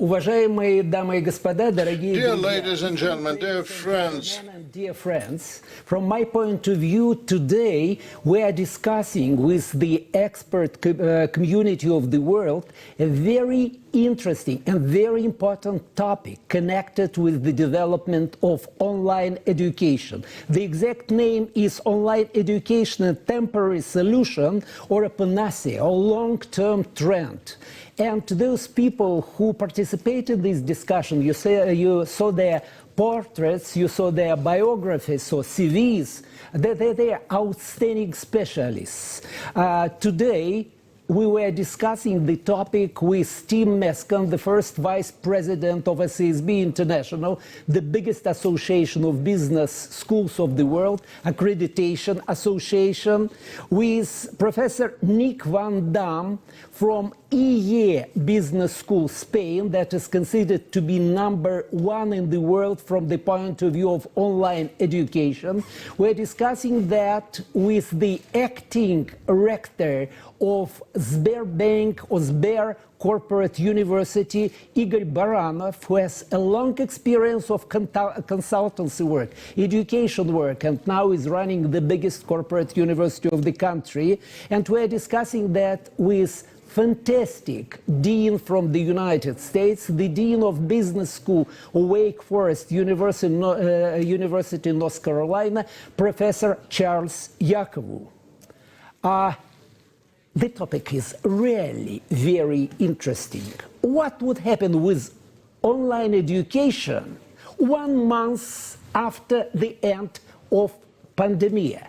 Уважаемые дамы и господа, дорогие Dear друзья, ladies and gentlemen, dear friends, dear friends, from my point of view, today we are discussing with the expert community of the world a very interesting and very important topic connected with the development of online education. The exact name is online education, a temporary solution or a panacea, or long-term trend. And to those people who participated in this discussion, you saw their portraits, you saw their biographies or CVs. They are outstanding specialists. Today, we were discussing the topic with Tim Meskin, the first vice president of SASB International, the biggest association of business schools of the world, accreditation association, with Professor Nick Vandam from EE Business School, Spain, that is considered to be #1 in the world from the point of view of online education. We're discussing that with the acting rector of Sberbank or Sber Corporate University, Igor Baranov, who has a long experience of consultancy work, education work, and now is running the biggest corporate university of the country. And we're discussing that with fantastic dean from the United States, the dean of business school of Wake Forest University in North Carolina, Professor Charles Yakovou. The topic is really very interesting. What would happen with online education 1 month after the end of Panacea?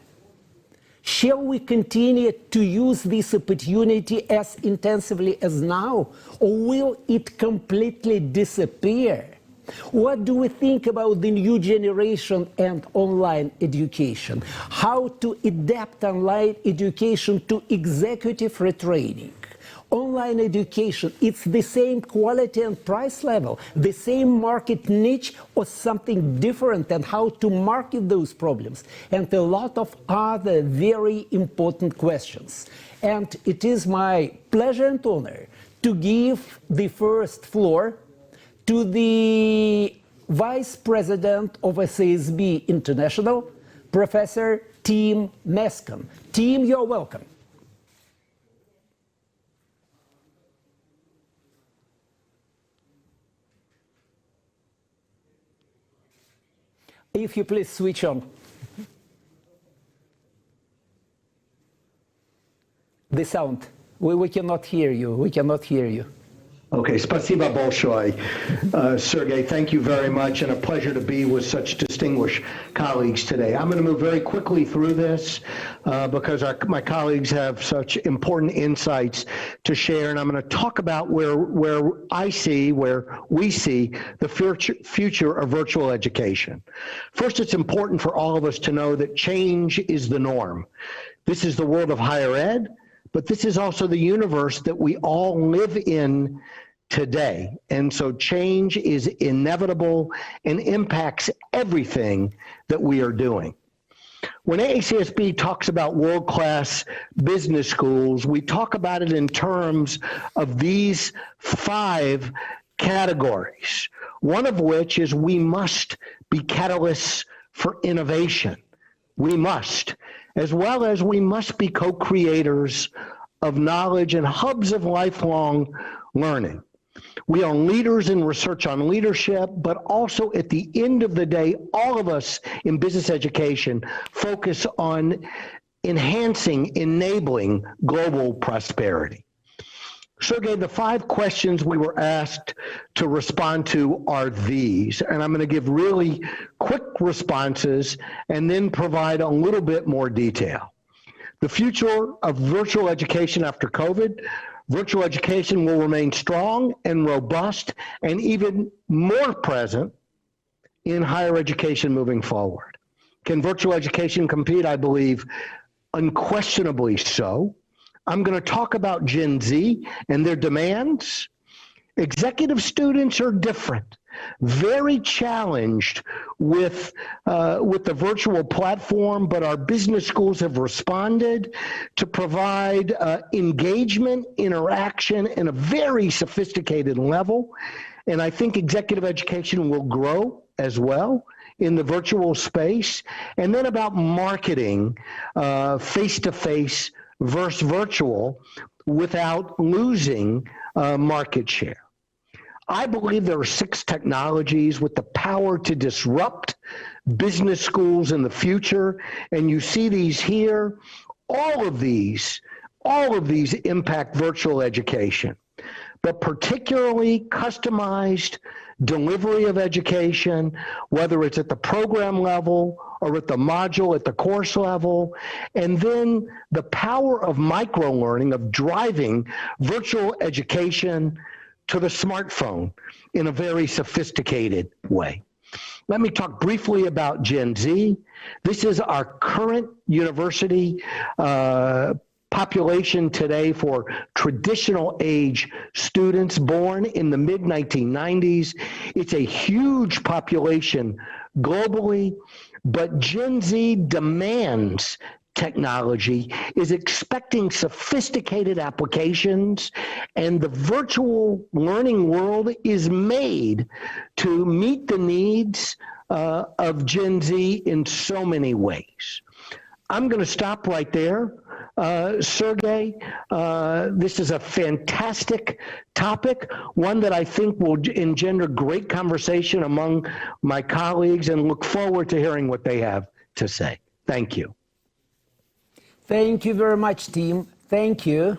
Shall we continue to use this opportunity as intensively as now, or will it completely disappear? What do we think about the new generation and online education? How to adapt online education to executive retraining? Online education, it's the same quality and price level, the same market niche, or something different, and how to market those problems, and a lot of other very important questions. And it is my pleasure and honor to give the first floor to the Vice President of SASB International, Professor Tim Meskin. Tim, you're welcome. If you please switch on. The sound. We cannot hear you. We cannot hear you. Okay, spasibo bolshoy. Sergey, thank you very much, and a pleasure to be with such distinguished colleagues today. I'm going to move very quickly through this because my colleagues have such important insights to share, and I'm going to talk about where we see the future of virtual education. First, it's important for all of us to know that change is the norm. This is the world of higher ed, but this is also the universe that we all live in today. And so change is inevitable and impacts everything that we are doing. When AACSB talks about world-class business schools, we talk about it in terms of these 5 categories, one of which is we must be catalysts for innovation. We must, as well as we must be co-creators of knowledge and hubs of lifelong learning. We are leaders in research on leadership, but also at the end of the day, all of us in business education focus on enhancing, enabling global prosperity. Sergey, the 5 questions we were asked to respond to are these, and I'm going to give really quick responses and then provide a little bit more detail. The future of virtual education after COVID. Virtual education will remain strong and robust and even more present in higher education moving forward. Can virtual education compete? I believe unquestionably so. I'm going to talk about Gen Z and their demands. Executive students are different, very challenged with the virtual platform, but our business schools have responded to provide engagement, interaction in a very sophisticated level. And I think executive education will grow as well in the virtual space. And then about marketing, face-to-face versus virtual, without losing market share. I believe there are 6 technologies with the power to disrupt business schools in the future, and you see these here. All of these impact virtual education, but particularly customized delivery of education, whether it's at the program level or at the module, at the course level, and then the power of micro-learning, of driving virtual education to the smartphone in a very sophisticated way. Let me talk briefly about Gen Z. This is our current university population today for traditional age students born in the mid-1990s. It's a huge population globally, but Gen Z demands technology, is expecting sophisticated applications, and the virtual learning world is made to meet the needs of Gen Z in so many ways. I'm going to stop right there. Sergey, this is a fantastic topic, one that I think will engender great conversation among my colleagues, and look forward to hearing what they have to say. Thank you. Thank you very much, Tim. Thank you.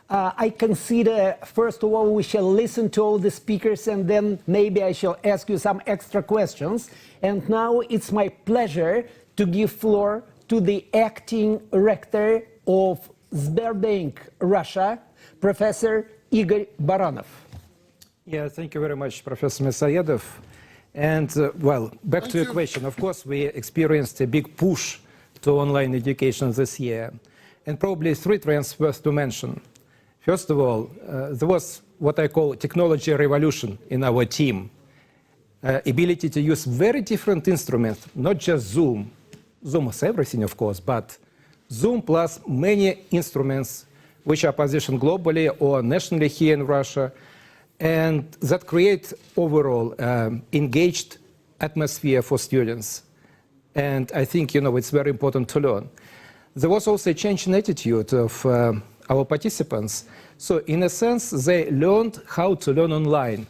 I consider, first of all, we shall listen to all the speakers, and then maybe I shall ask you some extra questions. And now it's my pleasure to give floor to the acting rector of Sberbank Russia, Professor Igor Baranov. Yeah, thank you very much, Professor Mesaedov. And well, back to your question. Of course, we experienced a big push to online education this year, and probably 3 trends worth to mention. First of all, there was what I call technology revolution in our team. Ability to use very different instruments, not just Zoom. Zoom is everything, of course, but Zoom plus many instruments which are positioned globally or nationally here in Russia, and that create overall engaged atmosphere for students. And I think, it's very important to learn. There was also a change in attitude of our participants. So in a sense, they learned how to learn online.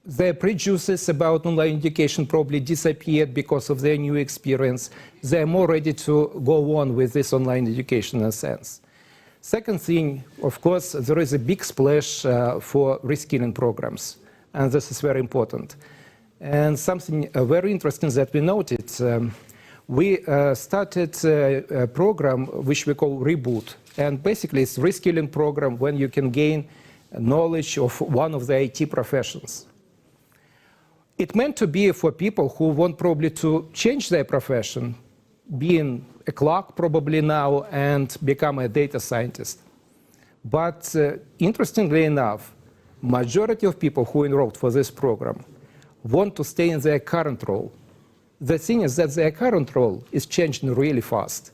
Their prejudices about online education probably disappeared because of their new experience. They're more ready to go on with this online education in a sense. Second thing, of course, there is a big splash for reskilling programs, and this is very important. And something very interesting that we noted, we started a program which we call Reboot. And basically it's a reskilling program when you can gain knowledge of one of the IT professions. It meant to be for people who want probably to change their profession, being a clerk probably now and become a data scientist. But interestingly enough, majority of people who enrolled for this program want to stay in their current role. The thing is that their current role is changing really fast.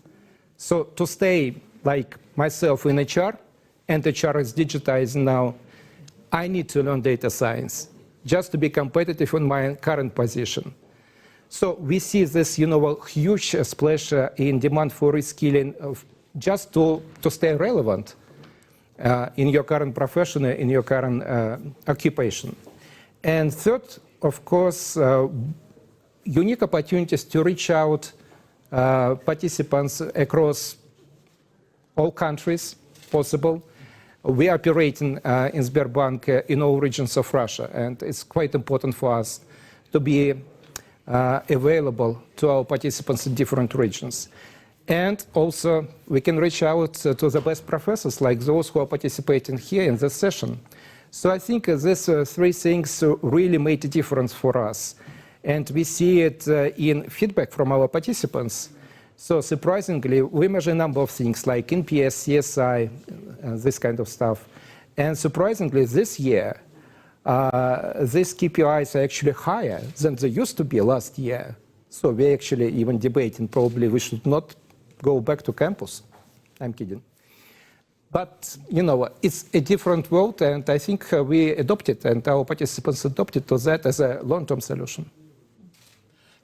So to stay like myself in HR, and HR is digitized now, I need to learn data science just to be competitive in my current position. So we see this, a huge splash in demand for reskilling just to stay relevant in your current profession, in your current occupation. And third, of course, unique opportunities to reach out participants across all countries possible. We are operating in Sberbank in all regions of Russia, and it's quite important for us to be available to our participants in different regions. And also, we can reach out to the best professors, like those who are participating here in this session. So I think these 3 things really made a difference for us. And we see it in feedback from our participants. So surprisingly, we measure a number of things like NPS, CSI, this kind of stuff. And surprisingly, this year, these KPIs are actually higher than they used to be last year. So we're actually even debating probably we should not go back to campus. I'm kidding. But, you know, it's a different world, and I think we adopted, and our participants adopted to that as a long-term solution.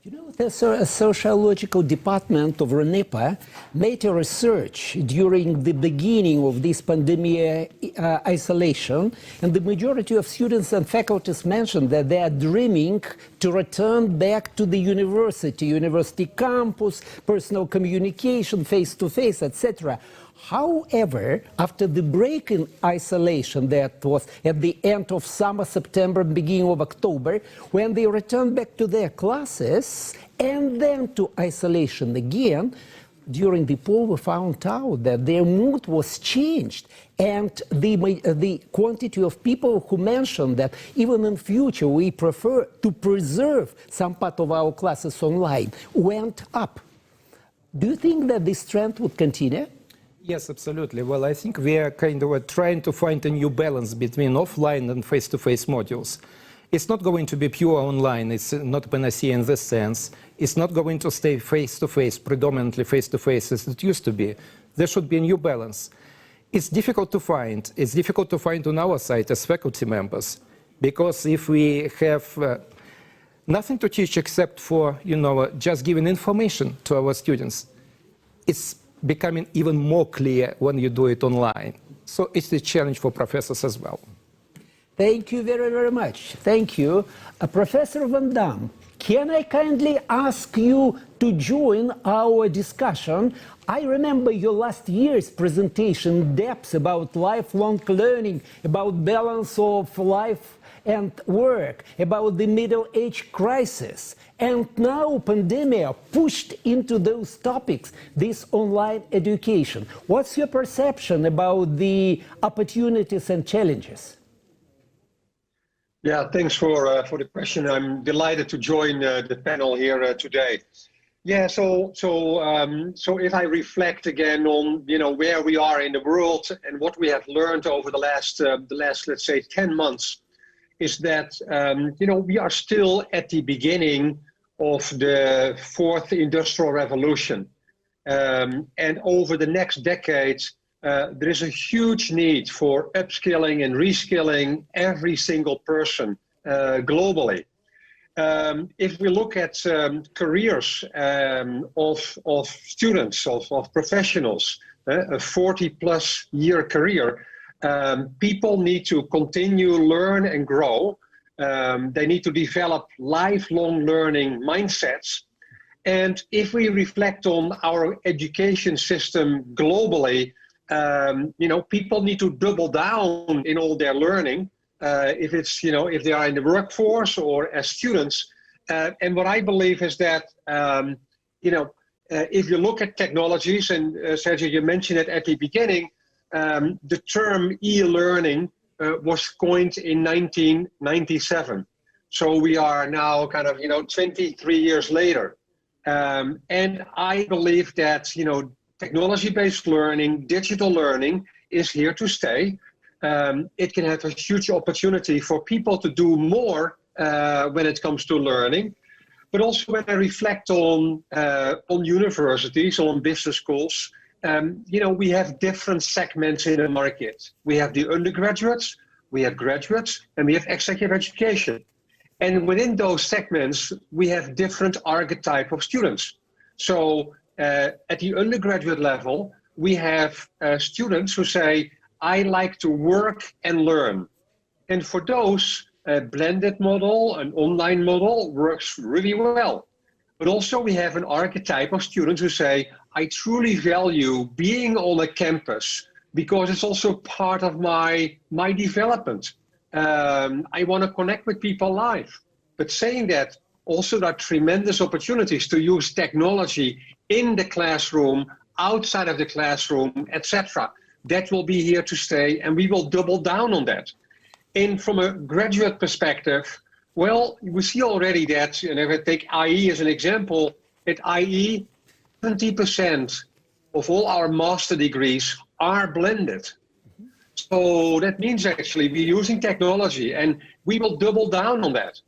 You know, the sociological department of RENEPA made a research during the beginning of this pandemic isolation, and the majority of students and faculties mentioned that they are dreaming to return back to the university campus, personal communication, face-to-face, etc. However, after the break in isolation that was at the end of summer, September, beginning of October, when they returned back to their classes and then to isolation again, during the poll we found out that their mood was changed, and the quantity of people who mentioned that even in future we prefer to preserve some part of our classes online went up. Do you think that this trend would continue? Yes, absolutely. Well, I think we are kind of trying to find a new balance between offline and face-to-face modules. It's not going to be pure online. It's not Panacea in this sense. It's not going to stay face-to-face, predominantly face-to-face as it used to be. There should be a new balance. It's difficult to find. It's difficult to find on our side as faculty members, because if we have nothing to teach except for, you know, just giving information to our students, it's becoming even more clear when you do it online. So it's a challenge for professors as well. Thank you very, very much. Thank you. Professor Vandam, can I kindly ask you to join our discussion? I remember your last year's presentation in depth about lifelong learning, about balance of life and work, about the middle age crisis. And now pandemic pushed into those topics, this online education. What's your perception about the opportunities and challenges? Yeah, thanks for the question. I'm delighted to join the panel here today. Yeah, so if I reflect again on, you know, where we are in the world and what we have learned over the last let's say 10 months, is that you know, we are still at the beginning of the fourth industrial revolution, and over the next decade there is a huge need for upskilling and reskilling every single person globally. If we look at careers of students, of professionals, a 40+ year career, people need to continue learn and grow. They need to develop lifelong learning mindsets. And if we reflect on our education system globally, you know, people need to double down in all their learning, if it's, you know, if they are in the workforce or as students. And what I believe is that, you know, if you look at technologies, and Sergio, you mentioned it at the beginning, the term e-learning was coined in 1997. So we are now kind of, you know, 23 years later. And I believe that, you know, technology-based learning, digital learning is here to stay. It can have a huge opportunity for people to do more when it comes to learning. But also when I reflect on universities, on business schools, you know, we have different segments in the market. We have the undergraduates, we have graduates, and we have executive education. And within those segments, we have different archetype of students. So at the undergraduate level, we have students who say, I like to work and learn. And for those, a blended model, an online model works really well. But also we have an archetype of students who say, I truly value being on a campus because it's also part of my development. I want to connect with people live. But saying that, also there are tremendous opportunities to use technology in the classroom, outside of the classroom, etc. That will be here to stay, and we will double down on that. And from a graduate perspective, well, we see already that, and if I take IE as an example, at IE, 70% of all our master degrees are blended. So that means actually we're using technology, and we will double down on that.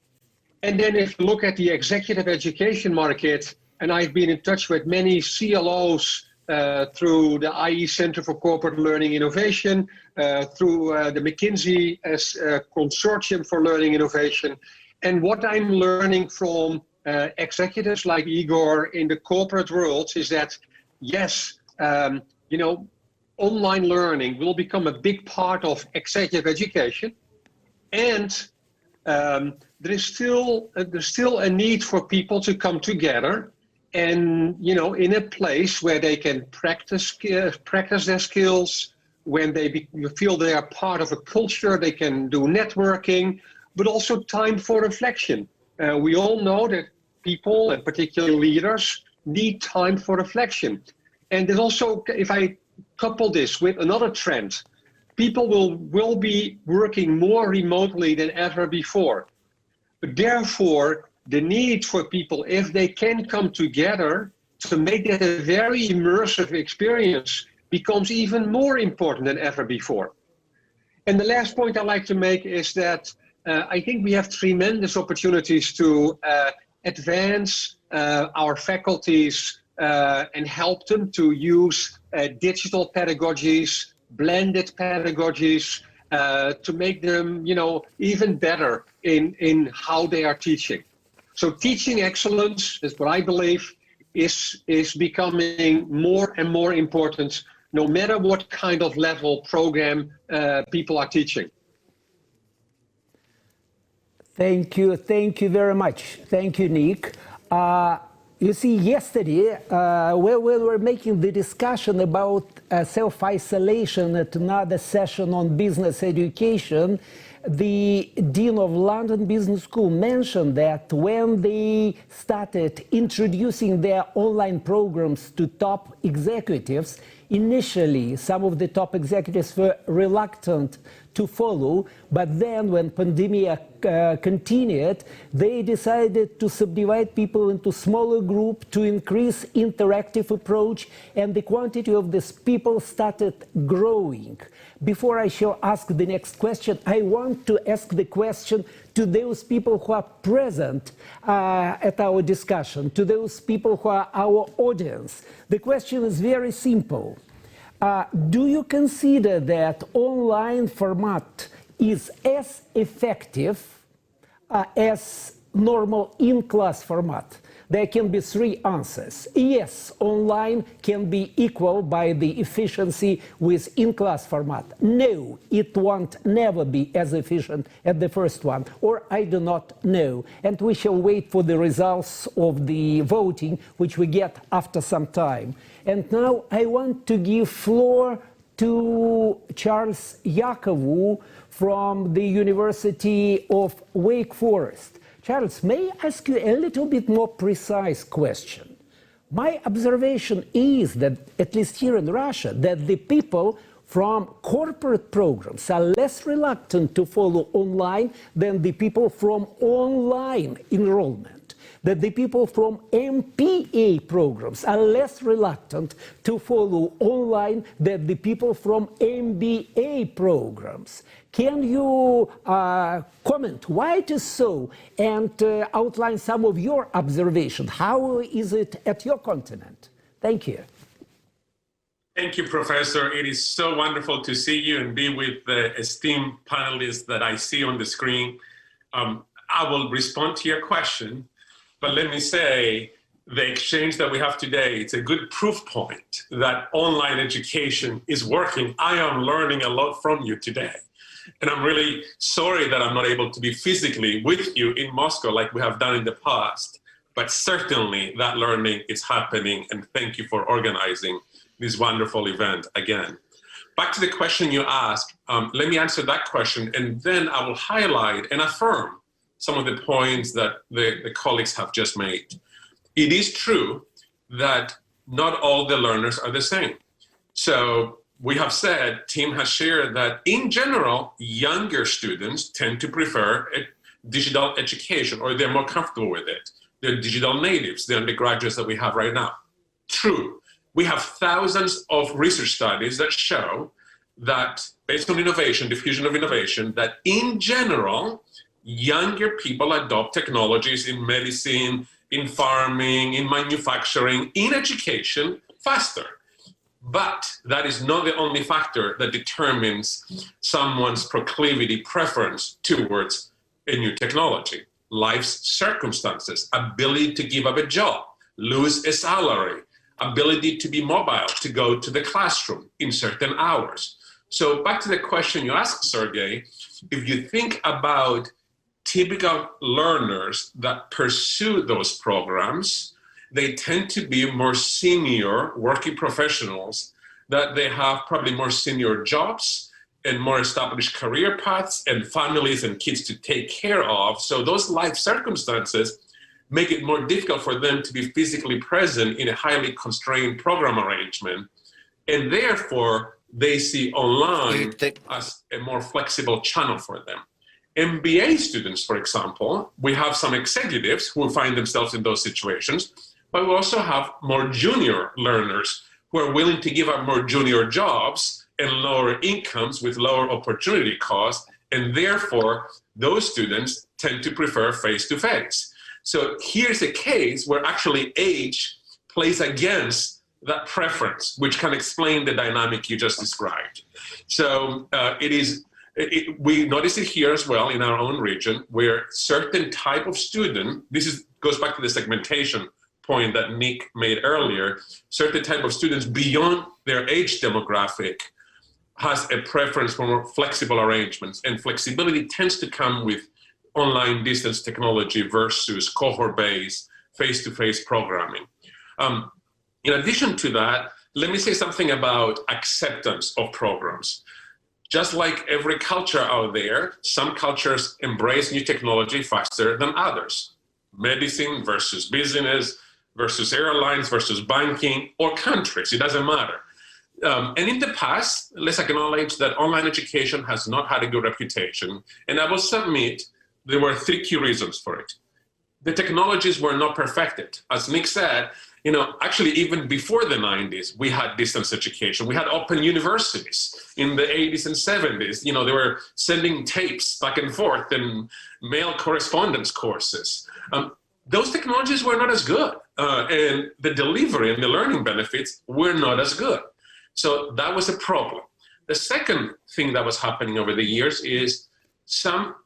And then if you look at the executive education market, and I've been in touch with many CLOs through the IE Center for Corporate Learning Innovation, through the McKinsey as Consortium for Learning Innovation. And what I'm learning from executives like Igor in the corporate world is that, yes, you know, online learning will become a big part of executive education, and there's still a need for people to come together, and you know, in a place where they can practice their skills, when they feel they are part of a culture, they can do networking, but also time for reflection. We all know that people, and particularly leaders, need time for reflection. And there's also, if I couple this with another trend, people will be working more remotely than ever before. But therefore, the need for people, if they can come together to make that a very immersive experience, becomes even more important than ever before. And the last point I'd like to make is that I think we have tremendous opportunities to advance our faculties and help them to use digital pedagogies, blended pedagogies, to make them, you know, even better in how they are teaching. So teaching excellence is what I believe is becoming more and more important, no matter what kind of level program people are teaching. Thank you very much. Thank you, Nick. You see, yesterday, when we were making the discussion about self-isolation at another session on business education, the Dean of London Business School mentioned that when they started introducing their online programs to top executives, initially some of the top executives were reluctant to follow, but then when pandemic continued, they decided to subdivide people into smaller groups to increase interactive approach, and the quantity of these people started growing. Before I shall ask the next question, I want to ask the question to those people who are present at our discussion, to those people who are our audience. The question is very simple. Do you consider that online format is as effective as normal in-class format? There can be three answers. Yes, online can be equal by the efficiency with in-class format. No, it won't never be as efficient as the first one, or I do not know. And we shall wait for the results of the voting, which we get after some time. And now I want to give floor to Charles Yakovu from the University of Wake Forest. Charles, may I ask you a little bit more precise question? My observation is that, at least here in Russia, that the people from corporate programs are less reluctant to follow online than the people from online enrollment. That the people from MPA programs are less reluctant to follow online than the people from MBA programs. Can you comment why it is so, and outline some of your observations? How is it at your continent? Thank you. Thank you, Professor. It is so wonderful to see you and be with the esteemed panelists that I see on the screen. I will respond to your question, but let me say the exchange that we have today, it's a good proof point that online education is working. I am learning a lot from you today. And I'm really sorry that I'm not able to be physically with you in Moscow like we have done in the past, but certainly that learning is happening, and thank you for organizing this wonderful event again. Back to the question you asked, let me answer that question, and then I will highlight and affirm some of the points that the colleagues have just made. It is true that not all the learners are the same. So we have said, Tim has shared that in general, younger students tend to prefer digital education, or they're more comfortable with it. They're digital natives, the undergraduates that we have right now. True, we have thousands of research studies that show that based on innovation, diffusion of innovation, that in general, younger people adopt technologies in medicine, in farming, in manufacturing, in education faster. But that is not the only factor that determines someone's proclivity, preference towards a new technology. Life's circumstances, ability to give up a job, lose a salary, ability to be mobile, to go to the classroom in certain hours. So back to the question you asked, Sergey, if you think about typical learners that pursue those programs, they tend to be more senior working professionals, that they have probably more senior jobs and more established career paths and families and kids to take care of. So those life circumstances make it more difficult for them to be physically present in a highly constrained program arrangement. And therefore, they see online as a more flexible channel for them. MBA students, for example, we have some executives who find themselves in those situations, but we also have more junior learners who are willing to give up more junior jobs and lower incomes with lower opportunity costs, and therefore those students tend to prefer face-to-face. So here's a case where actually age plays against that preference, which can explain the dynamic you just described. So we notice it here as well in our own region, where certain type of student, goes back to the segmentation point that Nick made earlier, certain type of students beyond their age demographic has a preference for more flexible arrangements, and flexibility tends to come with online distance technology versus cohort-based face-to-face programming. In addition to that, let me say something about acceptance of programs. Just like every culture out there, some cultures embrace new technology faster than others. Medicine versus business versus airlines versus banking or countries, it doesn't matter. And in the past, let's acknowledge that online education has not had a good reputation. And I will submit there were three key reasons for it. The technologies were not perfected. As Nick said, actually even before the 90s, we had distance education. We had open universities in the 80s and 70s. They were sending tapes back and forth and mail correspondence courses. Those technologies were not as good. And the delivery and the learning benefits were not as good. So that was a problem. The second thing that was happening over the years is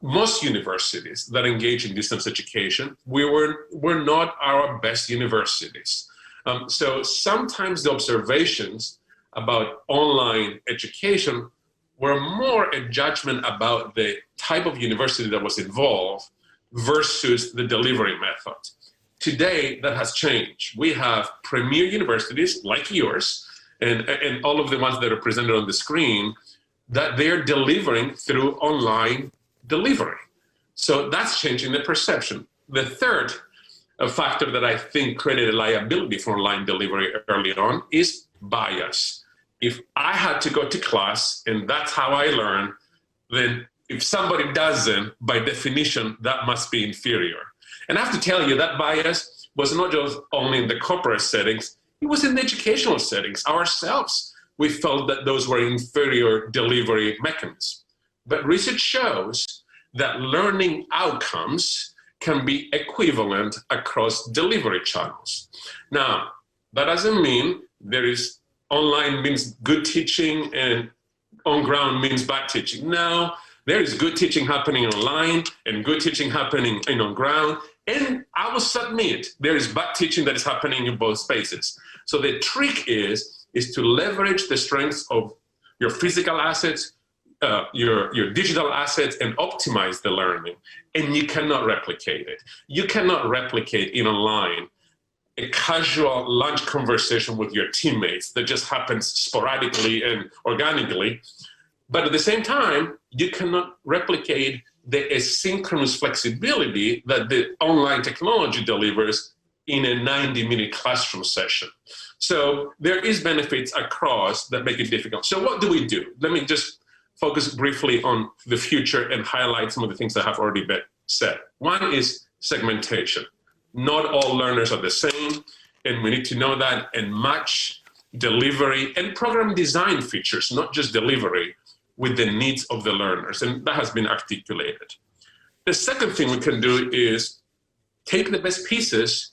most universities that engage in distance education, were not our best universities. So sometimes the observations about online education were more a judgment about the type of university that was involved versus the delivery method. Today, that has changed. We have premier universities like yours and all of the ones that are presented on the screen that they're delivering through online delivery. So that's changing the perception. The third factor that I think created a liability for online delivery early on is bias. If I had to go to class and that's how I learn, then if somebody doesn't, by definition, that must be inferior. And I have to tell you, that bias was not just only in the corporate settings, it was in the educational settings. Ourselves, we felt that those were inferior delivery mechanisms. But research shows that learning outcomes can be equivalent across delivery channels. Now, that doesn't mean online means good teaching and on ground means bad teaching. No, there is good teaching happening online and good teaching happening on ground. And I will submit there is bad teaching that is happening in both spaces. So the trick is to leverage the strengths of your physical assets, your digital assets, and optimize the learning. And you cannot replicate it. You cannot replicate in online a casual lunch conversation with your teammates that just happens sporadically and organically. But at the same time, you cannot replicate the asynchronous flexibility that the online technology delivers in a 90-minute classroom session. So there is benefits across that make it difficult. So what do we do? Let me just focus briefly on the future and highlight some of the things that have already been said. One is segmentation. Not all learners are the same, and we need to know that and match delivery and program design features, not just delivery, with the needs of the learners, and that has been articulated. The second thing we can do is take the best pieces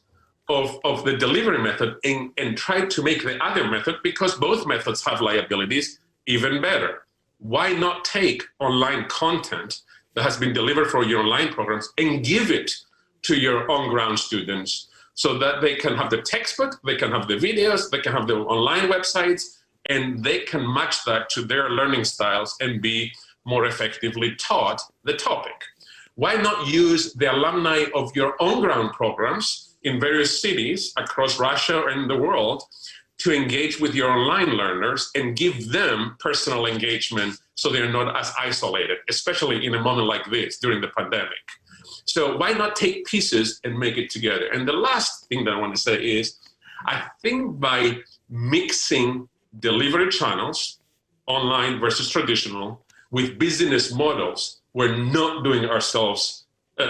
of the delivery method and try to make the other method, because both methods have liabilities, even better. Why not take online content that has been delivered for your online programs and give it to your on-ground students so that they can have the textbook, they can have the videos, they can have the online websites, and they can match that to their learning styles and be more effectively taught the topic. Why not use the alumni of your on-ground programs in various cities across Russia and the world to engage with your online learners and give them personal engagement so they're not as isolated, especially in a moment like this during the pandemic. So why not take pieces and make it together? And the last thing that I want to say is, I think by mixing delivery channels, online versus traditional, with business models, we're doing ourselves a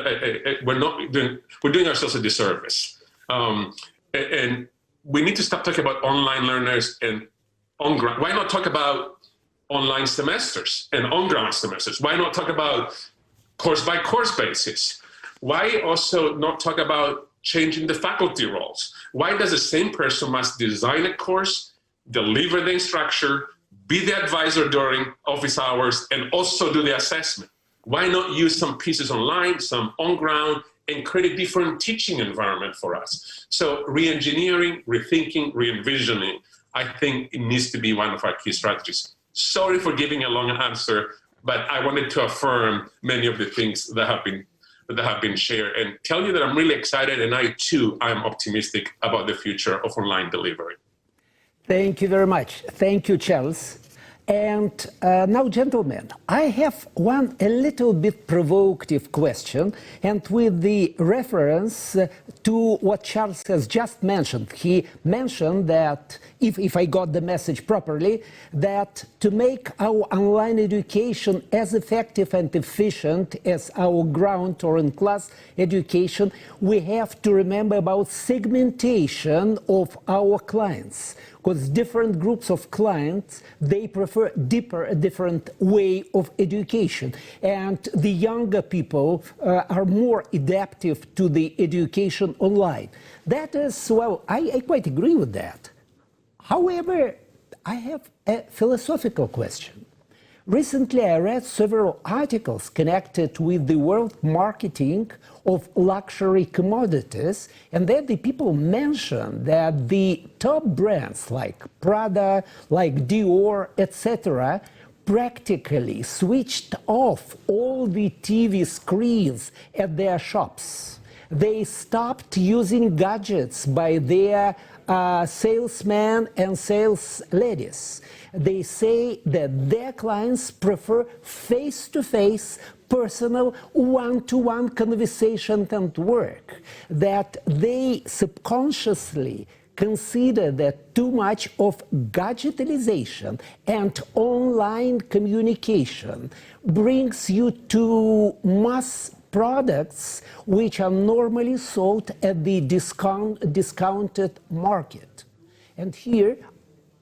disservice. And we need to stop talking about online learners and on-ground. Why not talk about online semesters and on-ground semesters? Why not talk about course-by-course basis? Why also not talk about changing the faculty roles? Why does the same person must design a course, deliver the instruction, be the advisor during office hours, and also do the assessment? Why not use some pieces online, some on-ground, and create a different teaching environment for us? So re-engineering, rethinking, re-envisioning, I think it needs to be one of our key strategies. Sorry for giving a long answer, but I wanted to affirm many of the things that have been shared and tell you that I'm really excited, and I too am optimistic about the future of online delivery. Thank you very much. Thank you, Charles. And now, gentlemen, I have one a little bit provocative question, and with the reference to what Charles has just mentioned. He mentioned that, if I got the message properly, that to make our online education as effective and efficient as our ground or in-class education, we have to remember about segmentation of our clients. Because different groups of clients, they prefer a different way of education. And the younger people are more adaptive to the education online. That is, well, I quite agree with that. However, I have a philosophical question. Recently, I read several articles connected with the world marketing of luxury commodities, and then the people mentioned that the top brands like Prada, like Dior, etc., practically switched off all the TV screens at their shops. They stopped using gadgets by their salesmen and sales ladies. They say that their clients prefer face-to-face, personal, one-to-one conversation and work, that they subconsciously consider that too much of gadgetization and online communication brings you to mass products which are normally sold at the discounted market. And here,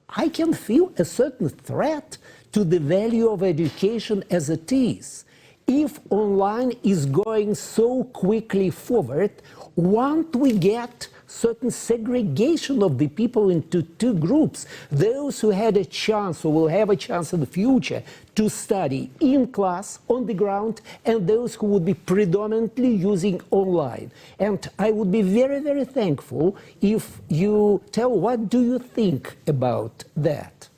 I can feel a certain threat to the value of education as it is. If online is going so quickly forward, won't we get certain segregation of the people into two groups? Those who had a chance or will have a chance in the future to study in class, on the ground, and those who would be predominantly using online. And I would be very, very thankful if you tell what do you think about that.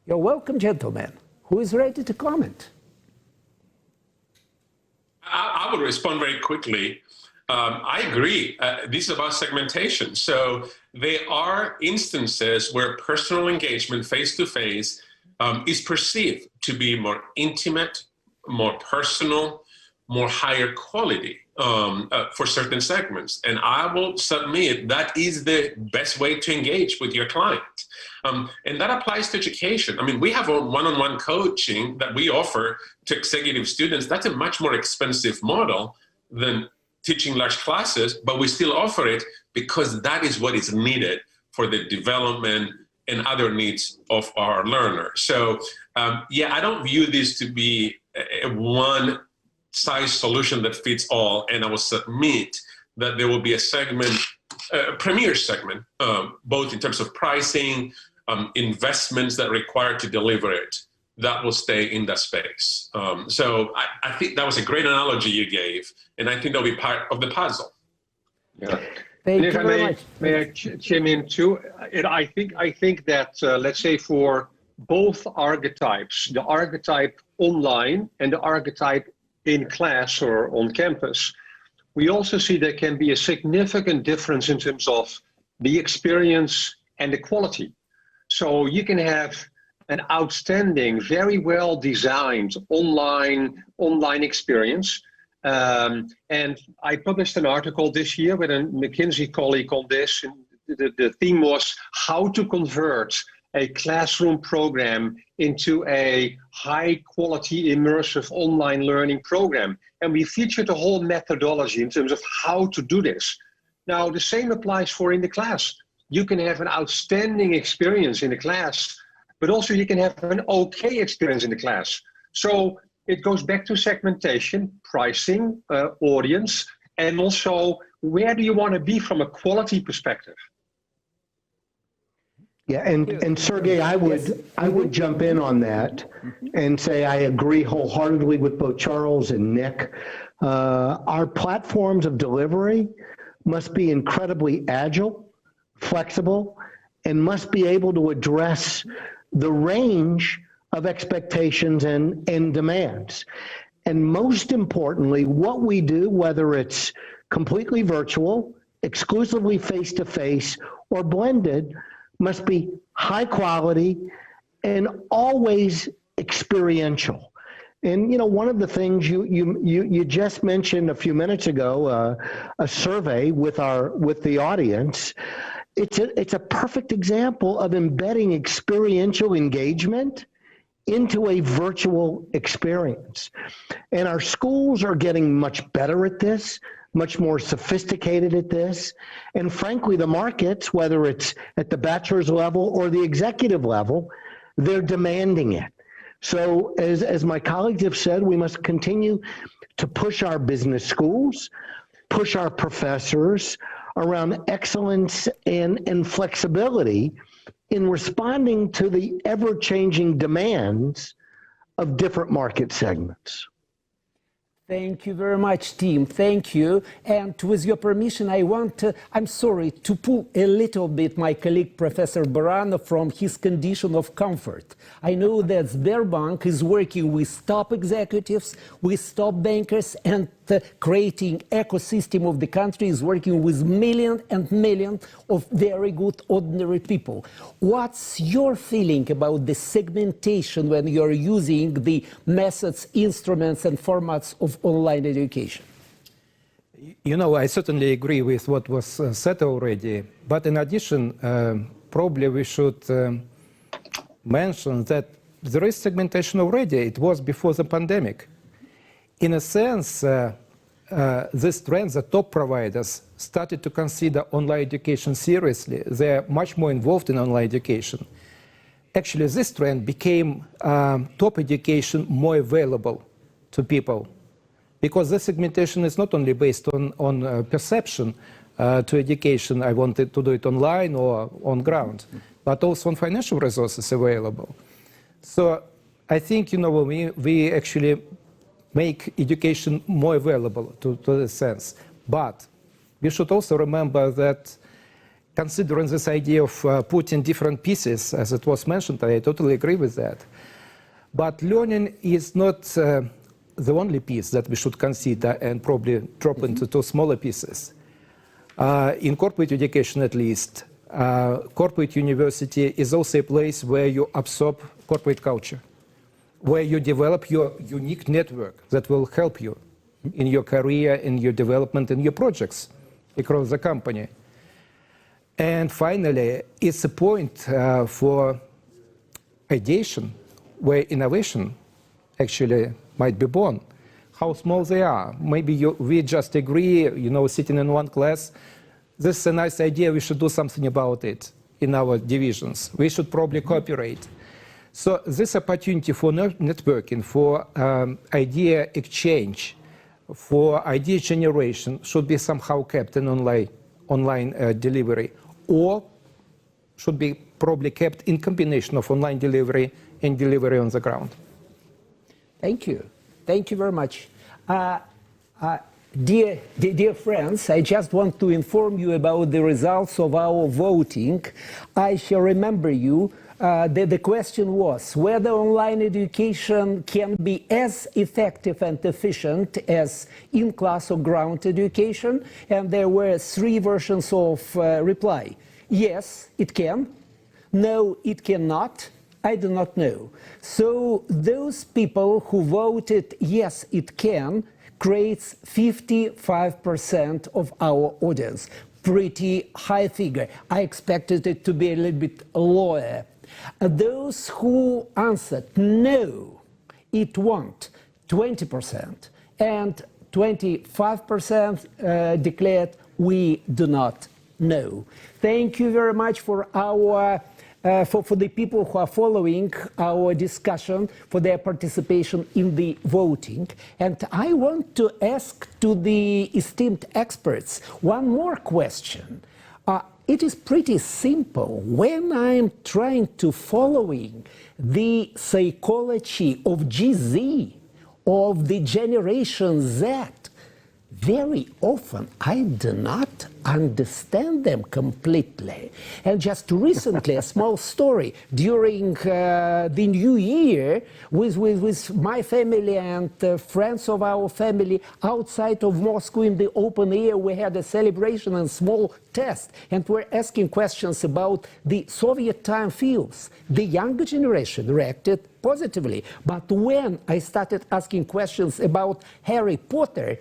You're welcome, gentlemen. Who is ready to comment? I will respond very quickly. I agree. This is about segmentation. So there are instances where personal engagement face-to-face is perceived to be more intimate, more personal, more higher quality for certain segments. And I will submit that is the best way to engage with your client. And that applies to education. I mean, we have a one-on-one coaching that we offer to executive students. That's a much more expensive model than teaching large classes, but we still offer it because that is what is needed for the development and other needs of our learners. So yeah, I don't view this to be a one-size solution that fits all, and I will submit that there will be a segment, a premier segment, both in terms of pricing, investments that require to deliver it, that will stay in that space. So I think that was a great analogy you gave, and I think that'll be part of the puzzle. Yeah. Thank And if you I very may, much. may I chime in too? I think that let's say for both archetypes, the archetype online and the archetype in class or on campus, we also see there can be a significant difference in terms of the experience and the quality. So you can have an outstanding, very well designed online experience. And I published an article this year with a McKinsey colleague on this. And the theme was how to convert a classroom program into a high quality immersive online learning program. And we featured a whole methodology in terms of how to do this. Now, the same applies for in the class. You can have an outstanding experience in the class, but also you can have an okay experience in the class. So it goes back to segmentation, pricing, audience, and also where do you want to be from a quality perspective? Yeah, and Sergey, I would jump in on that and say I agree wholeheartedly with both Charles and Nick. Our platforms of delivery must be incredibly agile, flexible, and must be able to address the range of expectations and demands. And most importantly, what we do, whether it's completely virtual, exclusively face-to-face, or blended, must be high quality and always experiential. And you know, one of the things you just mentioned a few minutes ago, a survey with the audience. It's a perfect example of embedding experiential engagement into a virtual experience. And our schools are getting much better at this, much more sophisticated at this. And frankly, the markets, whether it's at the bachelor's level or the executive level, they're demanding it. So as my colleagues have said, we must continue to push our business schools, push our professors around excellence and flexibility in responding to the ever-changing demands of different market segments. Thank you very much, team. Thank you. And with your permission, I'm sorry to pull a little bit my colleague, Professor Baranov, from his condition of comfort. I know that Sberbank is working with top executives, with top bankers, and creating ecosystem of the country is working with millions and millions of very good ordinary people. What's your feeling about the segmentation when you're using the methods, instruments, and formats of online education? You know, I certainly agree with what was said already. But in addition, probably we should mention that there is segmentation already. It was before the pandemic. In a sense, this trend, the top providers started to consider online education seriously. They're much more involved in online education. Actually, this trend became top education more available to people, because this segmentation is not only based on perception to education, I wanted to do it online or on ground, but also on financial resources available. So I think, you know, we actually make education more available to this sense. But we should also remember that considering this idea of putting different pieces, as it was mentioned, I totally agree with that. But learning is not the only piece that we should consider and probably drop into two smaller pieces. In corporate education, at least, corporate university is also a place where you absorb corporate culture, where you develop your unique network that will help you in your career, in your development, in your projects across the company. And finally, it's a point for ideation, where innovation actually might be born. How small they are. Maybe we just agree, you know, sitting in one class, this is a nice idea, we should do something about it in our divisions. We should probably cooperate. So this opportunity for networking, for idea exchange, for idea generation should be somehow kept in online delivery, or should be probably kept in combination of online delivery and delivery on the ground. Thank you. Thank you very much. Dear friends, I just want to inform you about the results of our voting. I shall remember you. The question was whether online education can be as effective and efficient as in-class or ground education, and there were 3 versions of reply. Yes, it can. No, it cannot. I do not know. So those people who voted yes, it can, creates 55% of our audience. Pretty high figure. I expected it to be a little bit lower. Those who answered no, it won't, 20%, and 25% declared we do not know. Thank you very much for our for the people who are following our discussion, for their participation in the voting. And I want to ask to the esteemed experts one more question. It is pretty simple. When I'm trying to following the psychology of GZ, of the Generation Z, very often I do not understand them completely. And just recently, a small story, during the New Year, with my family and friends of our family outside of Moscow in the open air, we had a celebration and small test, and we're asking questions about the Soviet time films. The younger generation reacted positively, but when I started asking questions about Harry Potter,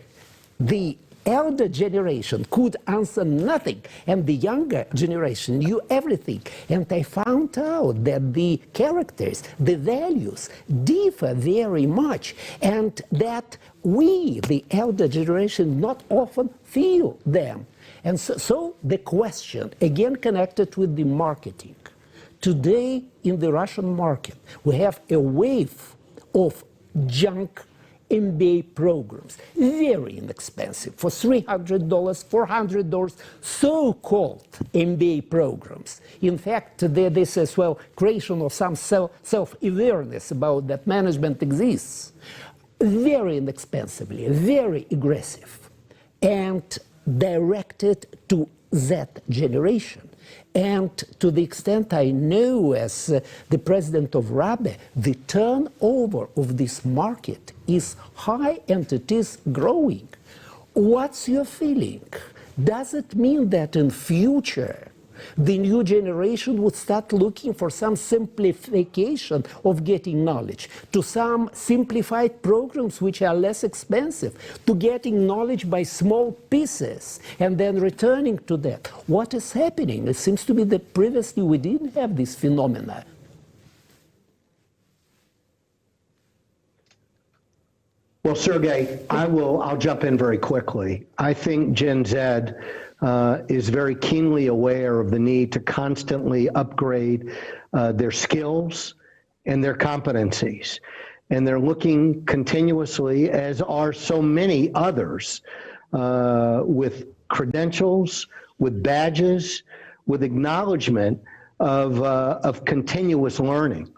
the elder generation could answer nothing, and the younger generation knew everything. And I found out that the characters, the values, differ very much, and that we, the elder generation, not often feel them. And so the question, again connected with the marketing. Today, in the Russian market, we have a wave of junk MBA programs, very inexpensive, for $300, $400, so-called MBA programs. In fact, this as well, creation of some self-awareness about that management exists, very inexpensively, very aggressive, and directed to that generation. And to the extent I know, as the president of RABE, the turnover of this market is high and it is growing. What's your feeling? Does it mean that in future the new generation would start looking for some simplification of getting knowledge, to some simplified programs which are less expensive, to getting knowledge by small pieces and then returning to that? What is happening? It seems to be that previously we didn't have this phenomena. Well, Sergey, I'll jump in very quickly. I think Gen Z is very keenly aware of the need to constantly upgrade their skills and their competencies. And they're looking continuously, as are so many others, with credentials, with badges, with acknowledgement of continuous learning.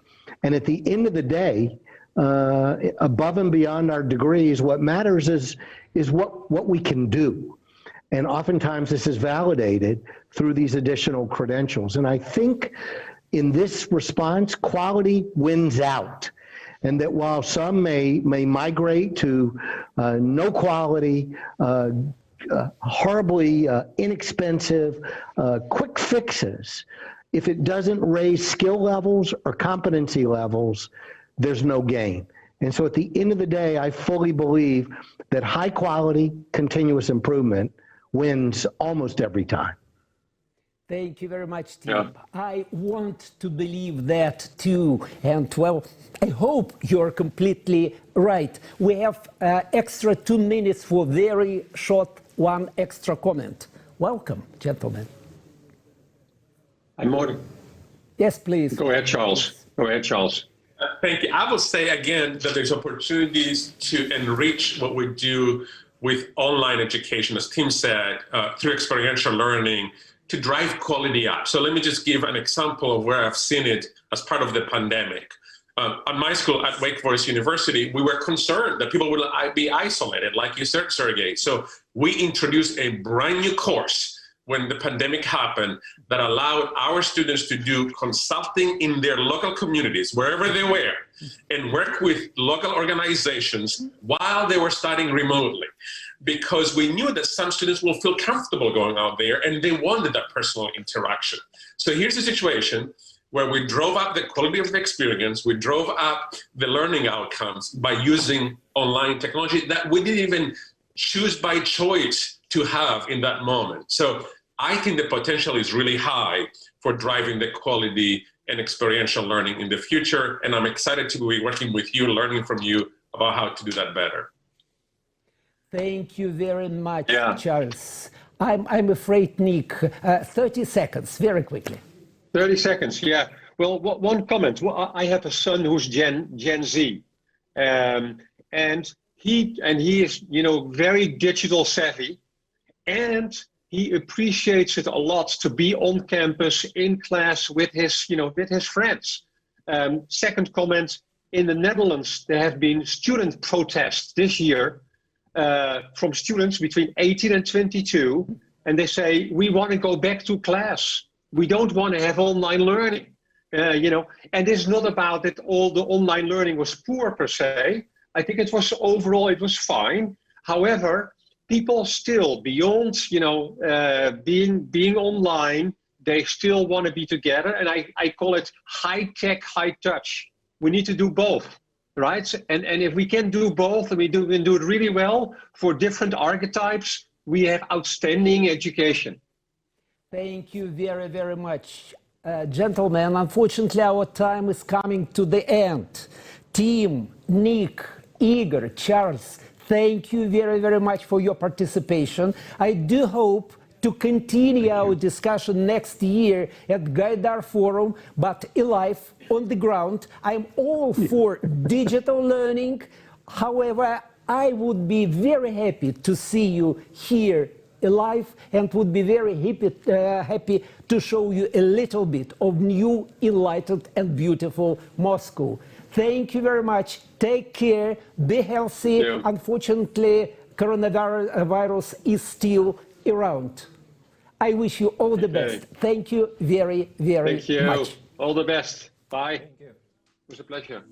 And at the end of the day, above and beyond our degrees, what matters is what we can do. And oftentimes this is validated through these additional credentials. And I think in this response, quality wins out. And that while some may migrate to no quality, horribly inexpensive, quick fixes, if it doesn't raise skill levels or competency levels, there's no gain. And so at the end of the day, I fully believe that high quality, continuous improvement wins almost every time. Thank you very much, Tim. Yeah. I want to believe that too. And well, I hope you're completely right. We have extra 2 minutes for very short one extra comment. Welcome, gentlemen. I'm more. Yes, please. Go ahead, Charles. Go ahead, Charles. Thank you. I will say again that there's opportunities to enrich what we do with online education, as Tim said, through experiential learning to drive quality up. So let me just give an example of where I've seen it as part of the pandemic. At my school at Wake Forest University, we were concerned that people would be isolated, like you said, Sergey. So we introduced a brand new course when the pandemic happened that allowed our students to do consulting in their local communities, wherever they were, and work with local organizations while they were studying remotely. Because we knew that some students will feel comfortable going out there and they wanted that personal interaction. So here's the situation where we drove up the quality of the experience, we drove up the learning outcomes by using online technology that we didn't even choose by choice to have in that moment. So I think the potential is really high for driving the quality and experiential learning in the future. And I'm excited to be working with you, learning from you about how to do that better. Thank you very much, Charles. I'm afraid, Nick, 30 seconds, very quickly. 30 seconds, yeah. Well, one comment. Well, I have a son who's Gen Z, and he is, very digital savvy, and he appreciates it a lot to be on campus in class with his friends. Second comment: in the Netherlands, there have been student protests this year from students between 18 and 22, and they say we want to go back to class. We don't want to have online learning, and it's not about that all the online learning was poor per se. I think it was overall, it was fine. However, people still beyond, being online, they still want to be together. And I call it high tech, high touch. We need to do both, right? And if we can do both and we can do it really well for different archetypes, we have outstanding education. Thank you very, very much. Gentlemen, unfortunately, our time is coming to the end. Tim, Nick, Igor, Charles, thank you very, very much for your participation. I do hope to continue our discussion next year at Gaidar Forum, but alive on the ground. I'm all for digital learning. However, I would be very happy to see you here alive and would be very happy to show you a little bit of new, enlightened and beautiful Moscow. Thank you very much. Take care. Be healthy. Yeah. Unfortunately, coronavirus is still around. I wish you all the best. Thank you very, very much. All the best. Bye. Thank you. It was a pleasure.